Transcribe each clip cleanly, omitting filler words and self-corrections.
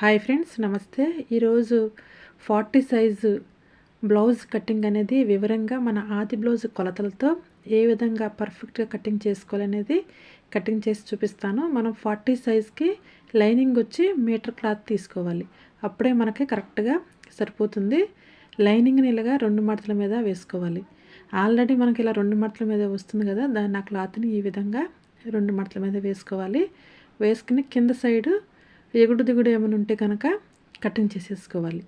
Hi friends, నమస్తే. ఈరోజు 40 size blouse cutting అనేది వివరంగా మన ఆది బ్లౌజ్ కొలతలతో ఏ విధంగా పర్ఫెక్ట్గా కటింగ్ చేసుకోవాలనేది కటింగ్ చేసి చూపిస్తాను. మనం 40 సైజ్కి లైనింగ్ వచ్చి మీటర్ క్లాత్ తీసుకోవాలి. అప్పుడే మనకి కరెక్ట్గా సరిపోతుంది. లైనింగ్ని ఇలాగా 2 మడతల మీద వేసుకోవాలి. ఆల్రెడీ మనకి ఇలా 2 మడతల మీద వస్తుంది కదా, దాన్ని ఆ క్లాత్ని ఈ విధంగా 2 మడతల మీద వేసుకోవాలి. వేసుకుని కింద సైడు ఎగుడు దిగుడు ఏమైనా ఉంటే కనుక కటింగ్ చేసేసుకోవాలి.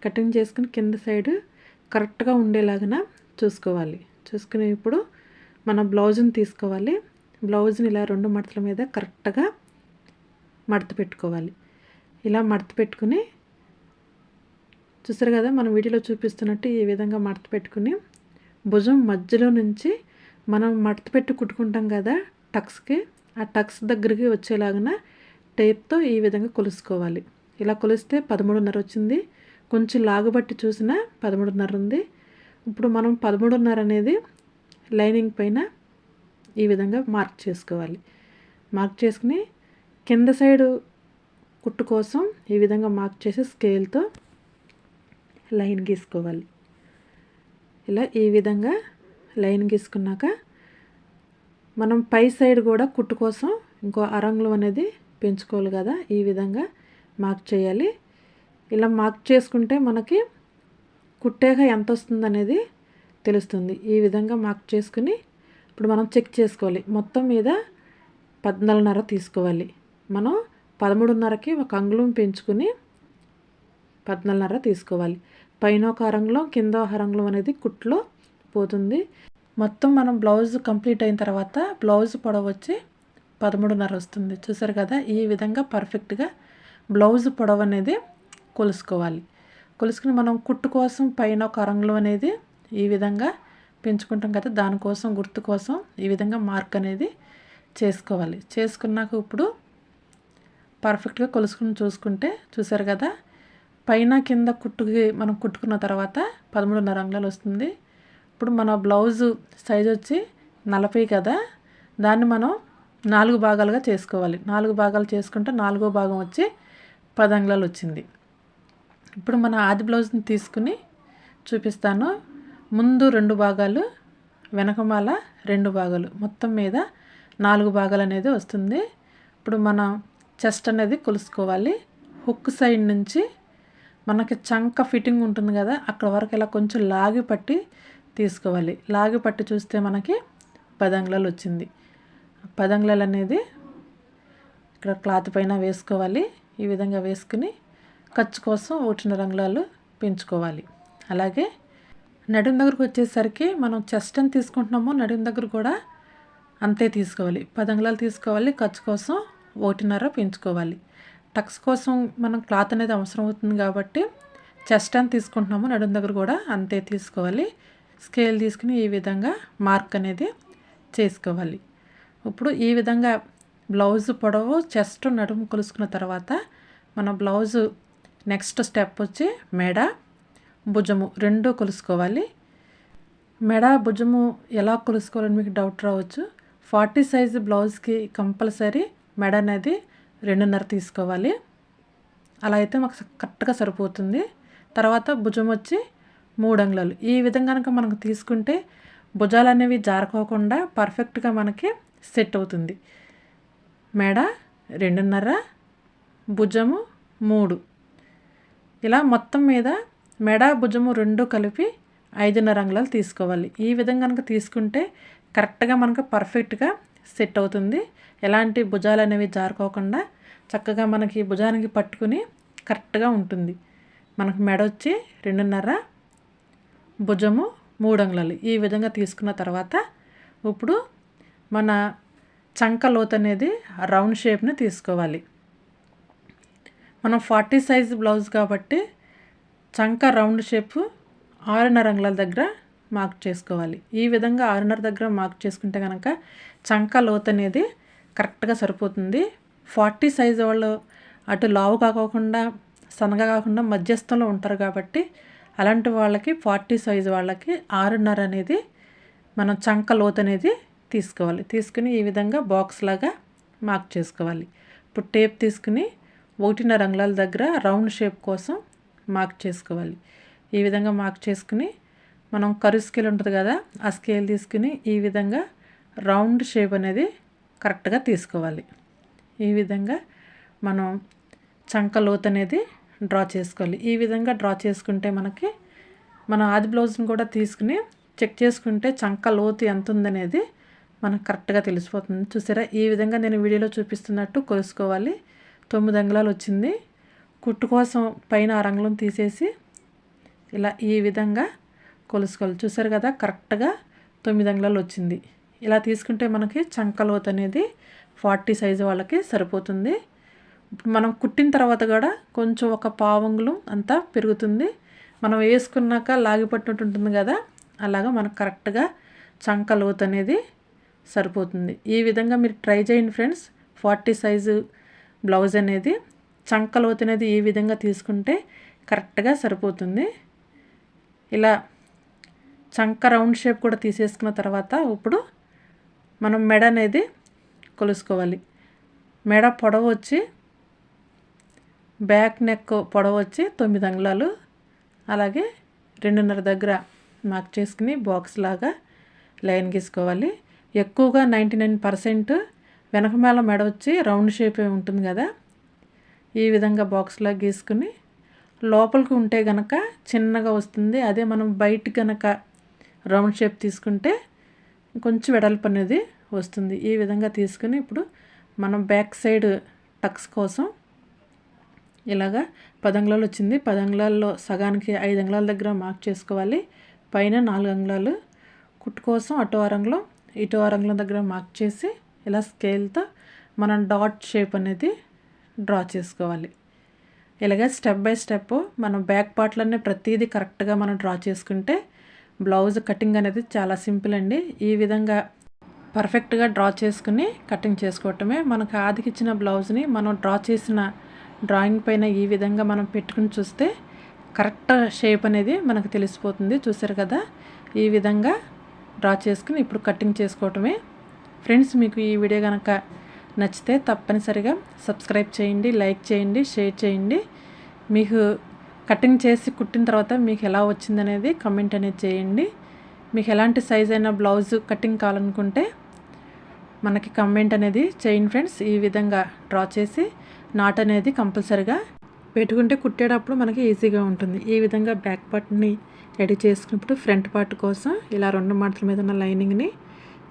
కటింగ్ చేసుకుని కింద సైడ్ కరెక్ట్గా ఉండేలాగా చూసుకోవాలి. చూసుకుని ఇప్పుడు మన బ్లౌజ్ని తీసుకోవాలి. బ్లౌజ్ని ఇలా 2 మడతల మీద కరెక్ట్గా మడత పెట్టుకోవాలి. ఇలా మడత పెట్టుకుని చూసారు కదా, మనం వీడియోలో చూపిస్తున్నట్టు ఈ విధంగా మడత పెట్టుకుని భుజం మధ్యలో నుంచి మనం మడత పెట్టి కుట్టుకుంటాం కదా టక్స్కి, ఆ టక్స్ దగ్గరికి వచ్చేలాగా టేప్తో ఈ విధంగా కొలుసుకోవాలి. ఇలా కొలిస్తే 13.5 వచ్చింది. కొంచెం లాగుబట్టి చూసినా 13.5 ఉంది. ఇప్పుడు మనం 13.5 అనేది లైనింగ్ పైన ఈ విధంగా మార్క్ చేసుకోవాలి. మార్క్ చేసుకుని కింద సైడు కుట్టు కోసం ఈ విధంగా మార్క్ చేసి స్కేల్తో లైన్ గీసుకోవాలి. ఇలా ఈ విధంగా లైన్ గీసుకున్నాక మనం పై సైడ్ కూడా కుట్టు కోసం ఇంకో అరంగుళం అనేది పెంచుకోవాలి కదా, ఈ విధంగా మార్క్ చేయాలి. ఇలా మార్క్ చేసుకుంటే మనకి కుట్టాక ఎంత వస్తుంది అనేది తెలుస్తుంది. ఈ విధంగా మార్క్ చేసుకుని ఇప్పుడు మనం చెక్ చేసుకోవాలి. మొత్తం మీద 14.5 తీసుకోవాలి. మనం 13.5కి ఒక అంగుళం పెంచుకుని 14.5 తీసుకోవాలి. పైన ఒక అరంగుళం, కింద ఒక అరంగుళం అనేది కుట్లో పోతుంది. మొత్తం మనం బ్లౌజ్ కంప్లీట్ అయిన తర్వాత బ్లౌజ్ పొడవు వచ్చి 13.5 వస్తుంది. చూసారు కదా, ఈ విధంగా పర్ఫెక్ట్గా బ్లౌజ్ పొడవు అనేది కొలుసుకోవాలి. కొలుసుకుని మనం కుట్టు కోసం పైన ఒక అరంగుళం అనేది ఈ విధంగా పెంచుకుంటాం కదా, దానికోసం గుర్తు కోసం ఈ విధంగా మార్క్ అనేది చేసుకోవాలి. చేసుకున్నాక ఇప్పుడు పర్ఫెక్ట్గా కొలుసుకుని చూసుకుంటే చూసారు కదా, పైన కింద కుట్టుకి మనం కుట్టుకున్న తర్వాత 13.5 అంగుళాలు వస్తుంది. ఇప్పుడు మన బ్లౌజు సైజ్ వచ్చి 40 కదా, దాన్ని మనం 4 భాగాలుగా చేసుకోవాలి. 4 భాగాలు చేసుకుంటే 4వ భాగం వచ్చి 10 అంగుళాలు వచ్చింది. ఇప్పుడు మన ఆది బ్లౌజ్ని తీసుకుని చూపిస్తాను. ముందు 2 భాగాలు, వెనకమాల 2 భాగాలు, మొత్తం మీద 4 భాగాలు అనేది వస్తుంది. ఇప్పుడు మన చెస్ట్ అనేది కొలుసుకోవాలి. హుక్ సైడ్ నుంచి మనకి చంక ఫిట్టింగ్ ఉంటుంది కదా, అక్కడ వరకు ఇలా కొంచెం లాగి పట్టి తీసుకోవాలి. లాగి పట్టి చూస్తే మనకి 10 అంగుళాలు వచ్చింది. 10 అంగుళాలు అనేది ఇక్కడ క్లాత్ పైన వేసుకోవాలి. ఈ విధంగా వేసుకుని ఖర్చు కోసం 1.5 అంగుళాలు పెంచుకోవాలి. అలాగే నడుం దగ్గరకు వచ్చేసరికి మనం చెస్ట్ అని తీసుకుంటున్నామో నడుం దగ్గర కూడా అంతే తీసుకోవాలి. 10 అంగుళాలు తీసుకోవాలి. ఖర్చు కోసం 1.5 పెంచుకోవాలి. టక్స్ కోసం మనం క్లాత్ అనేది అవసరం అవుతుంది కాబట్టి చెస్ట్ అని తీసుకుంటున్నామో నడుం దగ్గర కూడా అంతే తీసుకోవాలి. స్కేల్ తీసుకుని ఈ విధంగా మార్క్ అనేది చేసుకోవాలి. ఇప్పుడు ఈ విధంగా బ్లౌజ్ పొడవు, చెస్ట్, నడుము కొలుసుకున్న తర్వాత మన బ్లౌజు నెక్స్ట్ స్టెప్ వచ్చి మెడ, భుజము 2 కొలుసుకోవాలి. మెడ, భుజము ఎలా కొలుసుకోవాలని మీకు డౌట్ రావచ్చు. 40 సైజు బ్లౌజ్కి కంపల్సరీ మెడ అనేది 2.5 తీసుకోవాలి. అలా అయితే మాకు కరెక్ట్గా సరిపోతుంది. తర్వాత భుజం వచ్చి 3 అంగుళాలు. ఈ విధంగా కనుక మనకు తీసుకుంటే భుజాలు అనేవి జారుకోకుండా పర్ఫెక్ట్గా మనకి సెట్ అవుతుంది. మెడ 2.5, భుజము 3. ఇలా మొత్తం మీద మెడ, భుజము 2 కలిపి 5.5 అంగుళాలు తీసుకోవాలి. ఈ విధంగా కనుక తీసుకుంటే కరెక్ట్గా మనకు పర్ఫెక్ట్గా సెట్ అవుతుంది. ఎలాంటి భుజాలు అనేవి జారుకోకుండా చక్కగా మనకి భుజానికి పట్టుకుని కరెక్ట్గా ఉంటుంది. మనకు మెడ వచ్చి 2.5, భుజము 3 అంగుళాలు. ఈ విధంగా తీసుకున్న తర్వాత ఇప్పుడు మన చంక లోతు అనేది రౌండ్ షేప్ని తీసుకోవాలి. మనం 40 సైజ్ బ్లౌజ్ కాబట్టి చంక రౌండ్ షేప్ 6.5 అంగుళాల దగ్గర మార్క్ చేసుకోవాలి. ఈ విధంగా 6.5 దగ్గర మార్క్ చేసుకుంటే కనుక చంక లోతు అనేది కరెక్ట్గా సరిపోతుంది. 40 సైజ్ వాళ్ళు అటు లావు కాకుండా సన్నగా కాకుండా మధ్యస్థంలో ఉంటారు కాబట్టి అలాంటి వాళ్ళకి 40 సైజు వాళ్ళకి 6.5 అనేది మనం చంక లోతు అనేది తీసుకోవాలి. తీసుకుని ఈ విధంగా బాక్స్ లాగా మార్క్ చేసుకోవాలి. ఇప్పుడు టేప్ తీసుకుని 1.5 అంగుళాల దగ్గర రౌండ్ షేప్ కోసం మార్క్ చేసుకోవాలి. ఈ విధంగా మార్క్ చేసుకుని మనం కర్వ్ స్కేల్ ఉంటుంది కదా, ఆ స్కేల్ తీసుకుని ఈ విధంగా రౌండ్ షేప్ అనేది కరెక్ట్గా తీసుకోవాలి. ఈ విధంగా మనం చంక లోతు అనేది డ్రా చేసుకోవాలి. ఈ విధంగా డ్రా చేసుకుంటే మనకి మన ఆది బ్లౌజ్ని కూడా తీసుకుని చెక్ చేసుకుంటే చంక లోతు ఎంత ఉందనేది మనకు కరెక్ట్గా తెలిసిపోతుంది. చూసారా, ఈ విధంగా నేను వీడియోలో చూపిస్తున్నట్టు కొలుసుకోవాలి. 9 అంగుళాలు వచ్చింది. కుట్టు కోసం పైన 6 అంగుళం తీసేసి ఇలా ఈ విధంగా కొలుసుకోవాలి. చూసారు కదా, కరెక్ట్గా 9 అంగుళాలు వచ్చింది. ఇలా తీసుకుంటే మనకి చంక లోతు అనేది 40 సైజు వాళ్ళకి సరిపోతుంది. మనం కుట్టిన తర్వాత కూడా కొంచెం ఒక పావంగుళం అంతా పెరుగుతుంది. మనం వేసుకున్నాక లాగిపట్టినట్టు ఉంటుంది కదా, అలాగా మనకు కరెక్ట్గా చంక లోతు అనేది సరిపోతుంది. ఈ విధంగా మీరు ట్రై చేయండి ఫ్రెండ్స్. 40 సైజు బ్లౌజ్ అనేది చంక లోతు అనేది ఈ విధంగా తీసుకుంటే కరెక్ట్గా సరిపోతుంది. ఇలా చంక రౌండ్ షేప్ కూడా తీసేసుకున్న తర్వాత ఇప్పుడు మనం మెడ అనేది కొలుసుకోవాలి. మెడ పొడవు వచ్చి బ్యాక్ నెక్ పొడవు వచ్చి 9 అంగుళాలు, అలాగే 2.5 దగ్గర మార్క్ చేసుకుని బాక్స్ లాగా లైన్ గీసుకోవాలి. ఎక్కువగా 99% వెనకమాల మెడ వచ్చి రౌండ్ షేప్ ఉంటుంది కదా, ఈ విధంగా బాక్స్లా గీసుకుని లోపలికి ఉంటే గనక చిన్నగా వస్తుంది. అదే మనం బయట గనక రౌండ్ షేప్ తీసుకుంటే కొంచెం వెడల్పు అనేది వస్తుంది. ఈ విధంగా తీసుకుని ఇప్పుడు మనం బ్యాక్ సైడ్ టక్స్ కోసం ఇలాగా 10 అంగుళాలు వచ్చింది. 10 అంగుళాల్లో సగానికి 5 అంగుళాల దగ్గర మార్క్ చేసుకోవాలి. పైన 4 అంగుళాలు కుట్టు కోసం అటు 6 అంగుళం ఇటు 6 అంగుళం దగ్గర మార్క్ చేసి ఇలా స్కేల్తో మనం డాట్ షేప్ అనేది డ్రా చేసుకోవాలి. ఇలాగే స్టెప్ బై స్టెప్ మనం బ్యాక్ పార్ట్లన్నీ ప్రతిదీ కరెక్ట్గా మనం డ్రా చేసుకుంటే బ్లౌజ్ కటింగ్ అనేది చాలా సింపుల్ అండి. ఈ విధంగా పర్ఫెక్ట్గా డ్రా చేసుకుని కటింగ్ చేసుకోవటమే. మనకు ఆదికిచ్చిన బ్లౌజ్ని మనం డ్రా చేసిన డ్రాయింగ్ పైన ఈ విధంగా మనం పెట్టుకుని చూస్తే కరెక్ట్ షేప్ అనేది మనకు తెలిసిపోతుంది. చూసారు కదా, ఈ విధంగా డ్రా చేసుకుని ఇప్పుడు కటింగ్ చేసుకోవటమే. ఫ్రెండ్స్, మీకు ఈ వీడియో కనుక నచ్చితే తప్పనిసరిగా సబ్స్క్రైబ్ చేయండి, లైక్ చేయండి, షేర్ చేయండి. మీకు కటింగ్ చేసి కుట్టిన తర్వాత మీకు ఎలా వచ్చిందనేది కమెంట్ అనేది చేయండి. మీకు ఎలాంటి సైజ్ అయినా బ్లౌజ్ కటింగ్ కావాలనుకుంటే మనకి కమెంట్ అనేది చేయండి ఫ్రెండ్స్. ఈ విధంగా డ్రా చేసి నాట్ అనేది కంపల్సరిగా పెట్టుకుంటే కుట్టేటప్పుడు మనకి ఈజీగా ఉంటుంది. ఈ విధంగా బ్యాక్ పార్ట్ని రెడీ చేసుకున్నప్పుడు ఫ్రంట్ పార్ట్ కోసం ఇలా 2 మడతల మీద ఉన్న లైనింగ్ని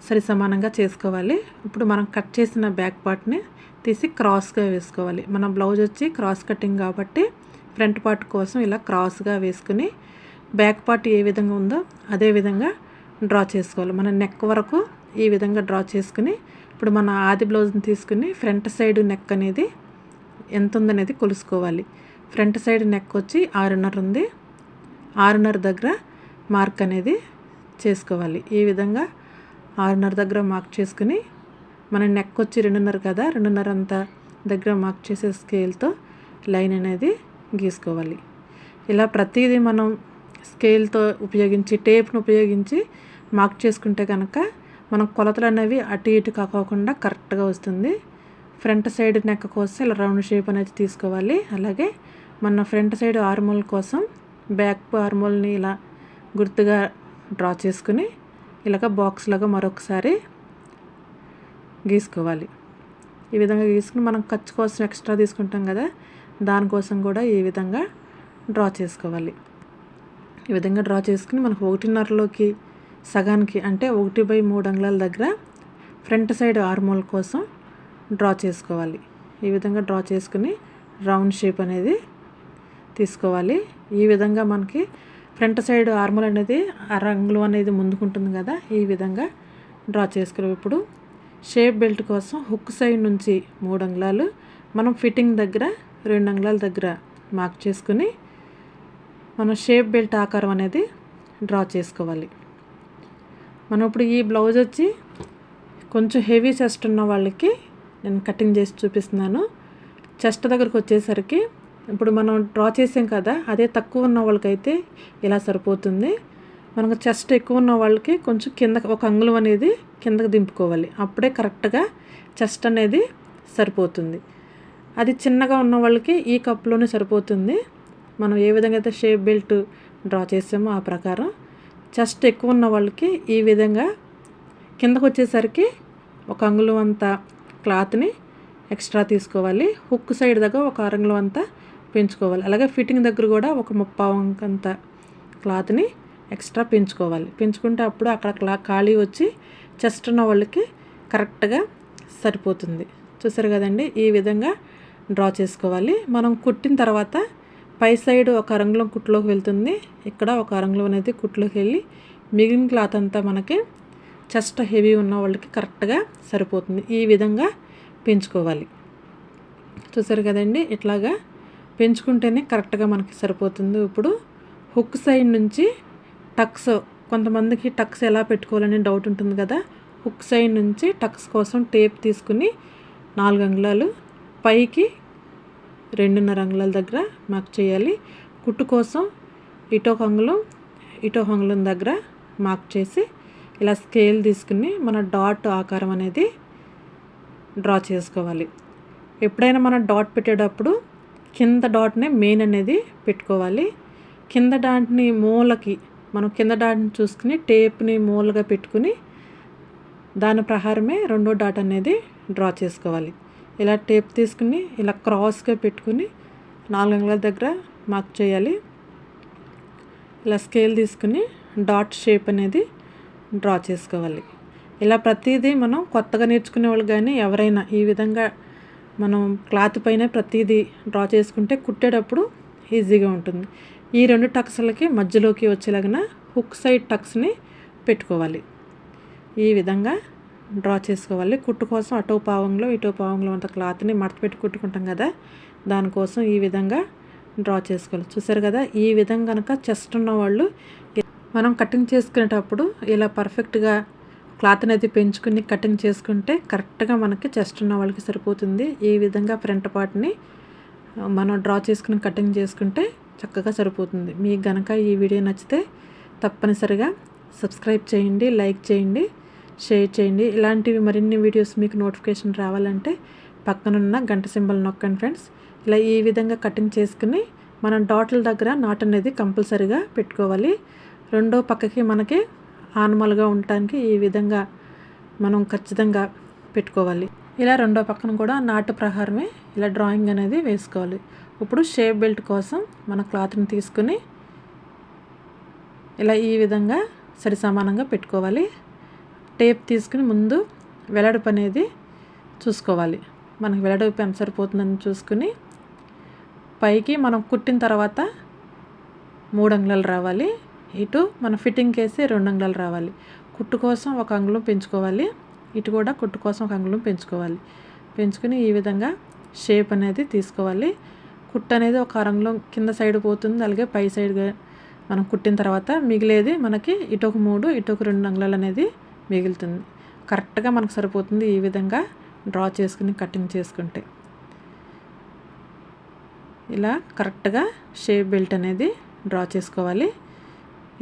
సరి సమానంగా చేసుకోవాలి. ఇప్పుడు మనం కట్ చేసిన బ్యాక్ పార్ట్ని తీసి క్రాస్గా వేసుకోవాలి. మన బ్లౌజ్ వచ్చి క్రాస్ కటింగ్ కాబట్టి ఫ్రంట్ పార్ట్ కోసం ఇలా క్రాస్గా వేసుకుని బ్యాక్ పార్ట్ ఏ విధంగా ఉందో అదే విధంగా డ్రా చేసుకోవాలి. మన నెక్ వరకు ఈ విధంగా డ్రా చేసుకుని ఇప్పుడు మన ఆది బ్లౌజ్ని తీసుకుని ఫ్రంట్ సైడ్ నెక్ అనేది ఎంత ఉందనేది కొలుసుకోవాలి. ఫ్రంట్ సైడ్ నెక్ వచ్చి 6.5 ఉంది. 6.5 దగ్గర మార్క్ అనేది చేసుకోవాలి. ఈ విధంగా 6.5 దగ్గర మార్క్ చేసుకుని మన నెక్ వచ్చి 2.5 కదా, 2.5 అంతా దగ్గర మార్క్ చేసే స్కేల్తో లైన్ అనేది గీసుకోవాలి. ఇలా ప్రతిదీ మనం స్కేల్తో ఉపయోగించి టేప్ను ఉపయోగించి మార్క్ చేసుకుంటే కనుక మనం కొలతలు అనేవి అటు ఇటు కాకోకుండా కరెక్ట్గా వస్తుంది. ఫ్రంట్ సైడ్ నెక్ కోసం ఇలా రౌండ్ షేప్ అనేది తీసుకోవాలి. అలాగే మన ఫ్రంట్ సైడ్ ఆర్మోల్ కోసం బ్యాక్ ఆర్మోల్ని ఇలా గుర్తుగా డ్రా చేసుకుని ఇలాగ బాక్స్ లాగా మరొకసారి గీసుకోవాలి. ఈ విధంగా గీసుకుని మనం ఖర్చు కోసం ఎక్స్ట్రా తీసుకుంటాం కదా, దానికోసం కూడా ఈ విధంగా డ్రా చేసుకోవాలి. ఈ విధంగా డ్రా చేసుకుని మనకు 1.5లోకి సగానికి అంటే 1/3 అంగుళాల దగ్గర ఫ్రంట్ సైడ్ ఆర్మోల్ కోసం డ్రా చేసుకోవాలి. ఈ విధంగా డ్రా చేసుకుని రౌండ్ షేప్ అనేది తీసుకోవాలి. ఈ విధంగా మనకి ఫ్రంట్ సైడ్ ఆర్మోల్ అనేది 1/2 అంగుళం అనేది ముందుకుంటుంది కదా, ఈ విధంగా డ్రా చేసుకుని ఇప్పుడు షేప్ బెల్ట్ కోసం హుక్ సైడ్ నుంచి 3 అంగుళాలు మనం ఫిట్టింగ్ దగ్గర 2 అంగుళాల దగ్గర మార్క్ చేసుకుని మనం షేప్ బెల్ట్ ఆకారం అనేది డ్రా చేసుకోవాలి. మనం ఇప్పుడు ఈ బ్లౌజ్ వచ్చి కొంచెం హెవీ చెస్ట్ ఉన్న వాళ్ళకి నేను కటింగ్ చేసి చూపిస్తున్నాను. చెస్ట్ దగ్గరకు వచ్చేసరికి ఇప్పుడు మనం డ్రా చేసాం కదా, అదే తక్కువ ఉన్న వాళ్ళకైతే ఇలా సరిపోతుంది. మనకు చెస్ట్ ఎక్కువ ఉన్న వాళ్ళకి కొంచెం కిందకి 1 అంగుళం అనేది కిందకి దింపుకోవాలి. అప్పుడే కరెక్ట్గా చెస్ట్ అనేది సరిపోతుంది. అది చిన్నగా ఉన్న వాళ్ళకి ఈ కప్లోనే సరిపోతుంది. మనం ఏ విధంగా అయితే షేప్ బెల్ట్ డ్రా చేసామో ఆ ప్రకారం. చెస్ట్ ఎక్కువ ఉన్న వాళ్ళకి ఈ విధంగా కిందకు వచ్చేసరికి 1 అంగుళం అంత క్లాత్ని ఎక్స్ట్రా తీసుకోవాలి. హుక్ సైడ్ దగ్గర 1 అరంగుళం అంతా పెంచుకోవాలి. అలాగే ఫిట్టింగ్ దగ్గర కూడా 1 ముప్పావు అంత క్లాత్ని ఎక్స్ట్రా పెంచుకోవాలి. పెంచుకుంటే అప్పుడు అక్కడ ఖాళీ వచ్చి చెస్ట్ ఉన్న వాళ్ళకి కరెక్ట్గా సరిపోతుంది. చూసారు కదండి, ఈ విధంగా డ్రా చేసుకోవాలి. మనం కుట్టిన తర్వాత పై సైడ్ 1 అరంగుళం కుట్లోకి వెళ్తుంది, ఇక్కడ 1 అరంగుళం అనేది కుట్లోకి వెళ్ళి మిగిలిన క్లాత్ అంతా మనకి చెస్ట్ హెవీ ఉన్న వాళ్ళకి కరెక్ట్గా సరిపోతుంది. ఈ విధంగా పెంచుకోవాలి. చూసారు కదండి, ఇట్లాగా పెంచుకుంటేనే కరెక్ట్గా మనకి సరిపోతుంది. ఇప్పుడు హుక్ సైడ్ నుంచి టక్స్, కొంతమందికి టక్స్ ఎలా పెట్టుకోవాలని డౌట్ ఉంటుంది కదా. హుక్ సైడ్ నుంచి టక్స్ కోసం టేప్ తీసుకుని 4 అంగుళాలు పైకి 2.5 అంగుళాల దగ్గర మార్క్ చేయాలి. కుట్టు కోసం ఇటో 1 అంగుళం ఇటో 1 అంగుళం దగ్గర మార్క్ చేసి ఇలా స్కేల్ తీసుకుని మన డాట్ ఆకారం అనేది డ్రా చేసుకోవాలి. ఎప్పుడైనా మనం డాట్ పెట్టేటప్పుడు కింద డాట్నే మెయిన్ అనేది పెట్టుకోవాలి. కింద డాట్ని మూలకి, మనం కింద డాట్ని చూసుకుని టేప్ని మూలగా పెట్టుకుని దాని ప్రకారమే రెండో డాట్ అనేది డ్రా చేసుకోవాలి. ఇలా టేప్ తీసుకుని ఇలా క్రాస్గా పెట్టుకుని 4 అంగుళాల దగ్గర మార్క్ చేయాలి. ఇలా స్కేల్ తీసుకుని డాట్ షేప్ అనేది డ్రా చేసుకోవాలి. ఇలా ప్రతిదీ మనం కొత్తగా నేర్చుకునే వాళ్ళు కానీ ఎవరైనా ఈ విధంగా మనం క్లాత్ పైన ప్రతిదీ డ్రా చేసుకుంటే కుట్టేటప్పుడు ఈజీగా ఉంటుంది. ఈ 2 టక్స్లకి మధ్యలోకి వచ్చేలాగా హుక్ సైడ్ టక్స్ని పెట్టుకోవాలి. ఈ విధంగా డ్రా చేసుకోవాలి. కుట్టు కోసం అటో పావంలో ఇటో పావంలో అంత క్లాత్ని మడత పెట్టి కుట్టుకుంటాం కదా, దానికోసం ఈ విధంగా డ్రా చేసుకోవాలి. చూసారు కదా, ఈ విధంగా కనుక చెస్ట్ ఉన్న వాళ్ళు మనం కటింగ్ చేసుకునేటప్పుడు ఇలా పర్ఫెక్ట్గా క్లాత్ అనేది పెంచుకుని కటింగ్ చేసుకుంటే కరెక్ట్గా మనకి చెస్ట్ ఉన్న వాళ్ళకి సరిపోతుంది. ఈ విధంగా ఫ్రంట్ పార్ట్ని మనం డ్రా చేసుకుని కటింగ్ చేసుకుంటే చక్కగా సరిపోతుంది. మీకు గనక ఈ వీడియో నచ్చితే తప్పనిసరిగా సబ్స్క్రైబ్ చేయండి, లైక్ చేయండి, షేర్ చేయండి. ఇలాంటివి మరిన్ని వీడియోస్ మీకు నోటిఫికేషన్ రావాలంటే పక్కనున్న గంట సింబల్ నొక్కండి ఫ్రెండ్స్. ఇలా ఈ విధంగా కటింగ్ చేసుకుని మనం డాట్ల దగ్గర నాట్ అనేది కంపల్సరీగా పెట్టుకోవాలి. రెండో పక్కకి మనకి ఆనమలుగా ఉండటానికి ఈ విధంగా మనం ఖచ్చితంగా పెట్టుకోవాలి. ఇలా రెండో పక్కన కూడా నాటు ప్రకారమే ఇలా డ్రాయింగ్ అనేది వేసుకోవాలి. ఇప్పుడు షేప్ బెల్ట్ కోసం మన క్లాత్ని తీసుకుని ఇలా ఈ విధంగా సరి సమానంగా పెట్టుకోవాలి. టేప్ తీసుకుని ముందు వెడల్పు అనేది చూసుకోవాలి. మనకి వెడల్పు ఎంత సరిపోతుందని చూసుకుని పైకి మనం కుట్టిన తర్వాత 3 అంగుళాలు రావాలి. ఇటు మన ఫిట్టింగ్ వేసి 2 అంగుళాలు రావాలి. కుట్టు కోసం 1 అంగుళం పెంచుకోవాలి. ఇటు కూడా కుట్టు కోసం 1 అంగుళం పెంచుకోవాలి. పెంచుకుని ఈ విధంగా షేప్ అనేది తీసుకోవాలి. కుట్టు అనేది 1 అరంగుళం కింద సైడ్ పోతుంది, అలాగే పై సైడ్గా మనం కుట్టిన తర్వాత మిగిలేది మనకి ఇటొక 3 ఇటొక 2 అంగుళాలు అనేది మిగులుతుంది. కరెక్ట్గా మనకు సరిపోతుంది. ఈ విధంగా డ్రా చేసుకుని కటింగ్ చేసుకుంటే ఇలా కరెక్ట్గా షేప్ బెల్ట్ అనేది డ్రా చేసుకోవాలి.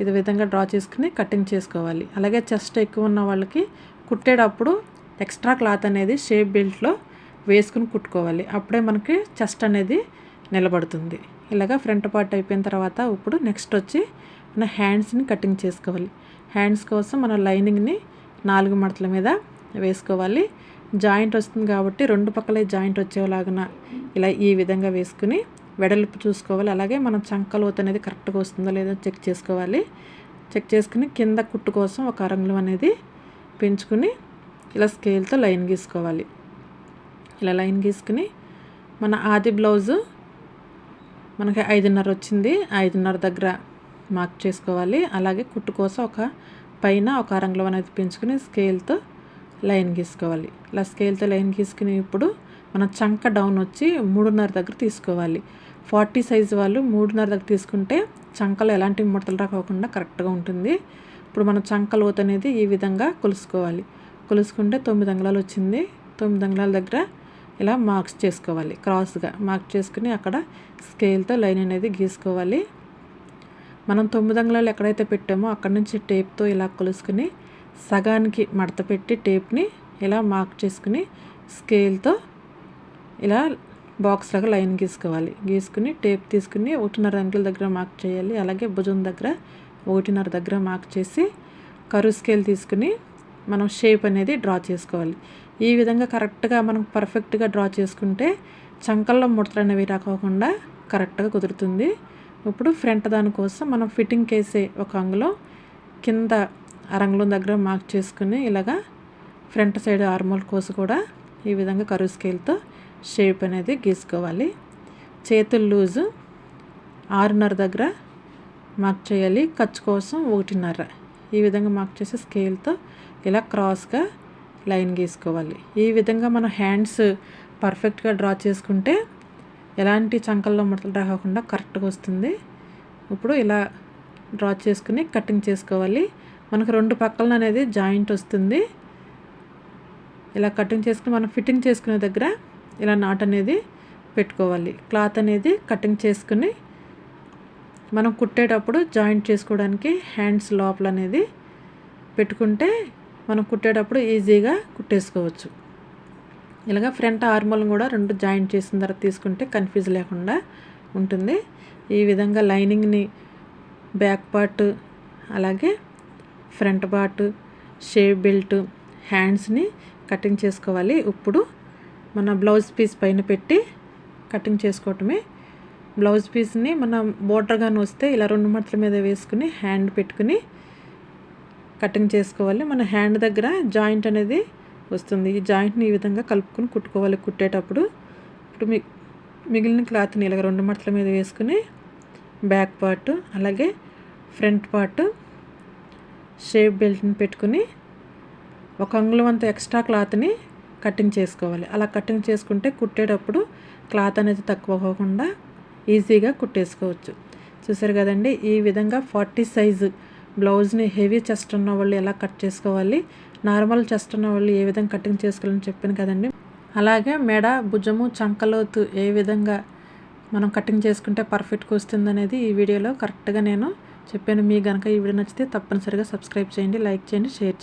ఇది విధంగా డ్రా చేసుకుని కటింగ్ చేసుకోవాలి. అలాగే చెస్ట్ ఎక్కువ ఉన్న వాళ్ళకి కుట్టేటప్పుడు ఎక్స్ట్రా క్లాత్ అనేది షేప్ బెల్ట్లో వేసుకుని కుట్టుకోవాలి. అప్పుడే మనకి చెస్ట్ అనేది నిలబడుతుంది. ఇలాగా ఫ్రంట్ పార్ట్ అయిపోయిన తర్వాత ఇప్పుడు నెక్స్ట్ వచ్చి మన హ్యాండ్స్ని కటింగ్ చేసుకోవాలి. హ్యాండ్స్ కోసం మన లైనింగ్ని 4 మడతల మీద వేసుకోవాలి. జాయింట్ వస్తుంది కాబట్టి 2 పక్కలే జాయింట్ వచ్చేలాగా ఇలా ఈ విధంగా వేసుకుని వెడల్పు చూసుకోవాలి. అలాగే మనం చంక లోతు అనేది కరెక్ట్గా వస్తుందో లేదో చెక్ చేసుకోవాలి. చెక్ చేసుకుని కింద కుట్టు కోసం 1 అరంగుళం అనేది పెంచుకుని ఇలా స్కేల్తో లైన్ గీసుకోవాలి. ఇలా లైన్ గీసుకుని మన ఆది బ్లౌజు మనకి 5.5 వచ్చింది, 5.5 దగ్గర మార్క్ చేసుకోవాలి. అలాగే కుట్టు కోసం పైన 1 అరంగుళం అనేది పెంచుకుని స్కేల్తో లైన్ గీసుకోవాలి. ఇలా స్కేల్తో లైన్ గీసుకుని ఇప్పుడు మన చంక డౌన్ వచ్చి 3.5 దగ్గర తీసుకోవాలి. 40 సైజు వాళ్ళు 3.5 దగ్గర తీసుకుంటే చంకలో ఎలాంటి ముడతలు రాకుండా కరెక్ట్గా ఉంటుంది. ఇప్పుడు మన చంక లోతు అనేది ఈ విధంగా కొలుసుకోవాలి. కొలుసుకుంటే 9 అంగుళాలు వచ్చింది. 9 అంగుళాల దగ్గర ఇలా మార్క్స్ చేసుకోవాలి. క్రాస్గా మార్క్ చేసుకుని అక్కడ స్కేల్తో లైన్ అనేది గీసుకోవాలి. మనం 9 అంగుళాలు ఎక్కడైతే పెట్టామో అక్కడ నుంచి టేప్తో ఇలా కొలుసుకుని సగానికి మడత పెట్టి టేప్ని ఇలా మార్క్ చేసుకుని స్కేల్తో ఇలా బాక్స్ లాగా లైన్ గీసుకోవాలి. గీసుకుని టేప్ తీసుకుని 1.5 అంగుళాల దగ్గర మార్క్ చేయాలి. అలాగే భుజం దగ్గర 1.5 దగ్గర మార్క్ చేసి కరువు స్కేల్ తీసుకుని మనం షేప్ అనేది డ్రా చేసుకోవాలి. ఈ విధంగా కరెక్ట్గా మనం పర్ఫెక్ట్గా డ్రా చేసుకుంటే చంకల్లో ముడతలు అనేవి రాకోకుండా కరెక్ట్గా కుదురుతుంది. ఇప్పుడు ఫ్రంట్ దానికోసం మనం ఫిట్టింగ్ వేసే ఒక అంగుళం కింద అరంగుళం దగ్గర మార్క్ చేసుకుని ఇలాగా ఫ్రంట్ సైడ్ ఆర్మోల్ కోసి కూడా ఈ విధంగా కరువు స్కేల్తో షేప్ అనేది గీసుకోవాలి. చేతుల లూజు 6.5 దగ్గర మార్క్ చేయాలి. ఖర్చు కోసం 1.5 ఈ విధంగా మార్క్ చేసి స్కేల్తో ఇలా క్రాస్గా లైన్ గీసుకోవాలి. ఈ విధంగా మన హ్యాండ్స్ పర్ఫెక్ట్గా డ్రా చేసుకుంటే ఎలాంటి చంకల్లో ముడతలు రాకుండా కరెక్ట్గా వస్తుంది. ఇప్పుడు ఇలా డ్రా చేసుకుని కటింగ్ చేసుకోవాలి. మనకు 2 పక్కల అనేది జాయింట్ వస్తుంది. ఇలా కటింగ్ చేసుకుని మనం ఫిట్టింగ్ చేసుకునే దగ్గర ఇలా నాట్ అనేది పెట్టుకోవాలి. క్లాత్ అనేది కటింగ్ చేసుకుని మనం కుట్టేటప్పుడు జాయింట్ చేసుకోవడానికి హ్యాండ్స్ లోపల అనేది పెట్టుకుంటే మనం కుట్టేటప్పుడు ఈజీగా కుట్టేసుకోవచ్చు. ఇలాగ ఫ్రంట్ ఆర్మోల్ని కూడా 2 జాయింట్ చేసిన తర్వాత తీసుకుంటే కన్ఫ్యూజ్ లేకుండా ఉంటుంది. ఈ విధంగా లైనింగ్ని బ్యాక్ పార్ట్ అలాగే ఫ్రంట్ పార్ట్ షేప్ బెల్ట్ హ్యాండ్స్ని కటింగ్ చేసుకోవాలి. ఇప్పుడు మన బ్లౌజ్ పీస్ పైన పెట్టి కటింగ్ చేసుకోవటమే. బ్లౌజ్ పీస్ని మన బోర్డర్గానే వస్తే ఇలా 2 మడతల మీద వేసుకుని హ్యాండ్ పెట్టుకుని కటింగ్ చేసుకోవాలి. మన హ్యాండ్ దగ్గర జాయింట్ అనేది వస్తుంది. ఈ జాయింట్ని ఈ విధంగా కలుపుకొని కుట్టుకోవాలి కుట్టేటప్పుడు. ఇప్పుడు మిగిలిన క్లాత్ని ఇలాగ 2 మడతల మీద వేసుకుని బ్యాక్ పార్ట్ అలాగే ఫ్రంట్ పార్ట్ షేప్ బెల్ట్ని పెట్టుకుని 1 అంగుళం అంత ఎక్స్ట్రా క్లాత్ని కటింగ్ చేసుకోవాలి. అలా కటింగ్ చేసుకుంటే కుట్టేటప్పుడు క్లాత్ అనేది తక్కువ అవ్వకుండా ఈజీగా కుట్టేసుకోవచ్చు. చూసారు కదండి, ఈ విధంగా 40 సైజు బ్లౌజ్ని హెవీ చెస్ట్ ఉన్న వాళ్ళు ఎలా కట్ చేసుకోవాలి, నార్మల్ చెస్ట్ ఉన్న వాళ్ళు ఏ విధంగా కటింగ్ చేసుకోవాలని చెప్పాను కదండి. అలాగే మెడ భుజము చంకలోతు ఏ విధంగా మనం కటింగ్ చేసుకుంటే పర్ఫెక్ట్గా వస్తుంది అనేది ఈ వీడియోలో కరెక్ట్గా నేను చెప్పాను. మీకు కనుక ఈ వీడియో నచ్చితే తప్పనిసరిగా సబ్స్క్రైబ్ చేయండి, లైక్ చేయండి, షేర్ చేయండి.